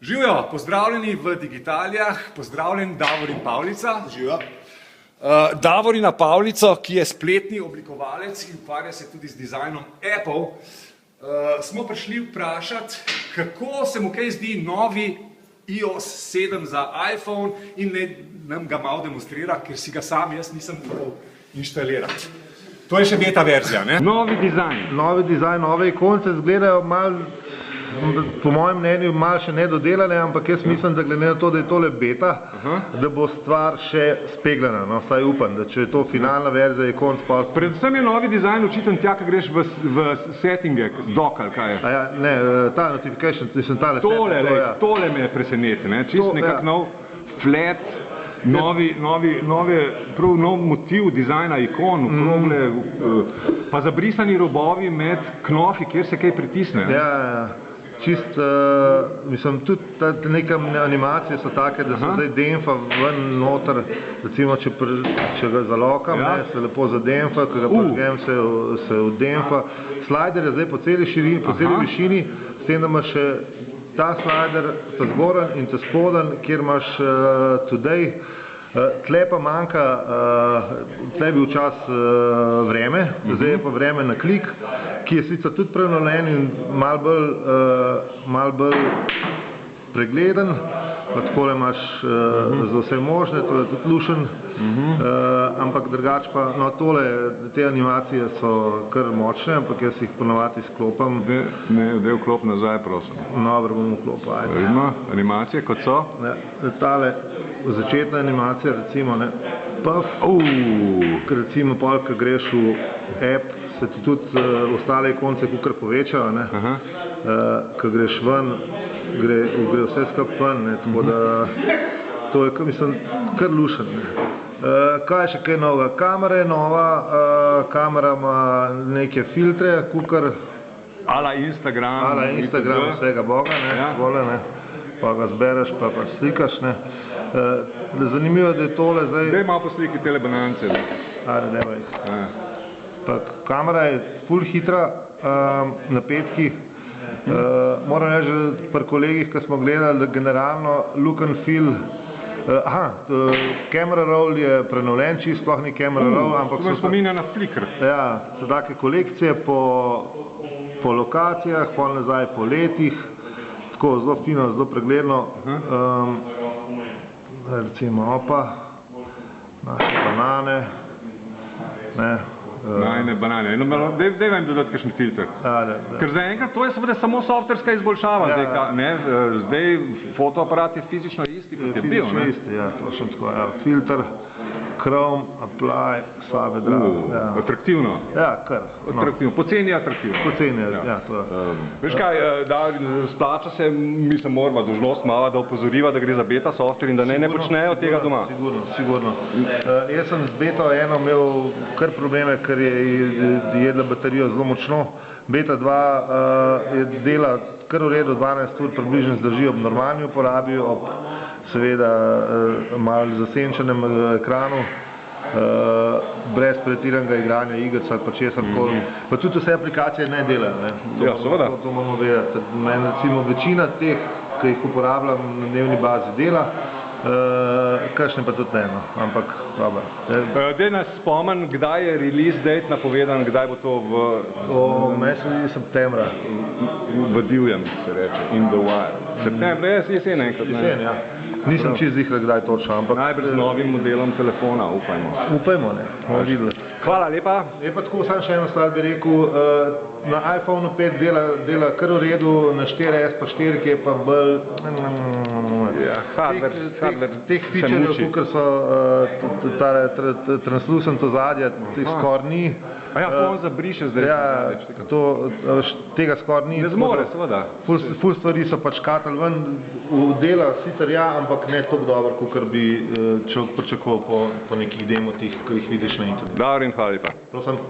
Živijo, pozdravljeni v Digitalijah, pozdravljen Davorin Pavlica. Živijo. Davorina Pavlico, ki je spletni oblikovalec in ukvarja se tudi z dizajnom Apple, smo prišli vprašati, kako se mu kaj zdi novi iOS 7 za iPhone in nam ga malo demonstrira, ker si ga sam jaz nisem mogel inštalirati. To je še beta verzija, ne? Novi dizajn, nove ikonce izgledajo malo, po mojem mnenju, malo še nedodelane, ampak jaz mislim, da glede na to, da je tole beta, da bo stvar še speglana, no, vsaj upam, da če je to finalna verzija ikon spal. Predvsem je novi dizajn očiten tja, ko greš v settinge, dock ali kaj je. Ja, ne, ta notification, mislim, tale Tole me je preseneti, ne, čist nekak nov flat, prav nov motiv dizajna ikon, okrogle, pa zabrisani robovi med knofi, kjer se kaj pritisne. Ja, čist, mislim, tudi neke animacije so take, da se zdaj demfa ven noter, recimo, če ga zalokam, se lepo zademfa, ko ga požgem, se oddemfa. Slider je zdaj po celi širini, po celi višini, s tem, da imaš še ta slider, ta zgoren in ta spoden, kjer imaš today. Tle pa manjka, tle je bil čas vreme, zdaj je pa vreme na klik, ki je sicer tudi prenovljen in malo bolj pregleden, pa takole imaš za vse možne, to je tudi lušen, ampak drugače pa, no tole, te animacije so kar močne, ampak jaz jih ponovati izklopam. Dej vklop nazaj, prosim. Dobro, bom vklopil, ajde. Vidimo, animacije kot so? Tale začetna animacija, recimo, ne, puff, recimo pol, ko greš v app, se ti tudi ostale ikonce kukar povečajo, ne, ko greš ven, gre vse skupaj ven, ne, tako da, to je, mislim, kar lušen, ne. Kaj je še kaj novega? Kamera je nova, kamera ima neke filtre, kukar, Ala Instagram, vsega boga, ne, vole, ne, pa ga zbereš, pa slikaš, ne. Zanimivo, da je tole zdaj... Daj malo posliki tele banance. Ajde, deva jih. Pa kamera je ful hitra na petki. Moram reči, da pri kolegih, ko smo gledali, da generalno look and feel... camera roll je prenovljen, čist sploh ni camera roll, ampak... To me spominja na Flickr. Ja, so take kolekcije po lokacijah, pol nazaj po letih, tako zelo fino, zelo pregledno. Recimo opa, naše banane, ne. Najne banane. Dej vam dodati kakšen filter. Ker zaenkrat to je seveda samo softverska izboljšava. Zdaj fotoaparat je fizično isti, kot je bil. Fizično isti, ja, točno tako. Filter, Chrome, Apply, slabe drave. Atraktivno. Ja, kar. Atraktivno. Poceni je atraktivno. Poceni je, ja, to je. Veš kaj, da splača se, mislim, moramo dožnost mala, da opozoriva, da gre za beta software in da ne počnejo tega doma. Sigurno. Jaz sem z beta 1 imel kar probleme, ker je jedla baterijo zelo močno. Beta 2 je dela kar v redu, 12 ur približno zdrži ob normalni uporabi, ob seveda malo zasenčenem ekranu, brez pretiranega igranja igric ali pa česarkoli. Pa tudi vse aplikacije ne delajo. Ja, seveda. To moramo vedeti. Meni recimo večina teh, ki jih uporabljam na dnevni bazi dela, kakšne pa tudi ne, ampak dobro. Dej nas spomen, kdaj je release date napovedan, kdaj bo to v... Meni se vidi septembra. V divjem, se reče, in the wild. Septembra, jesen enkrat, ne? Jesen, ja. Nisem čist zihra, kdaj točno, ampak... Najbrž z novim modelom telefona, upajmo. Upajmo, ne, bomo videli. Hvala lepa. Je pa tako, sam še eno stvar bi rekel, na iPhone 5 dela kar v redu, na 4S pa 4, ki je pa bolj... Teh featurev, kukor so translucent ozadja, teh skoraj ni. A ja, on zabriše zdaj. Ja, tega skoraj ni. Ne zmore, seveda. Ful stvari so pač katali ven, v dela sicer ja, ampak ne toliko dobro, kakor bi človek pričakoval po nekih demotih, ko jih vidiš na internetu. Davorin, hvala lepa. Prosim.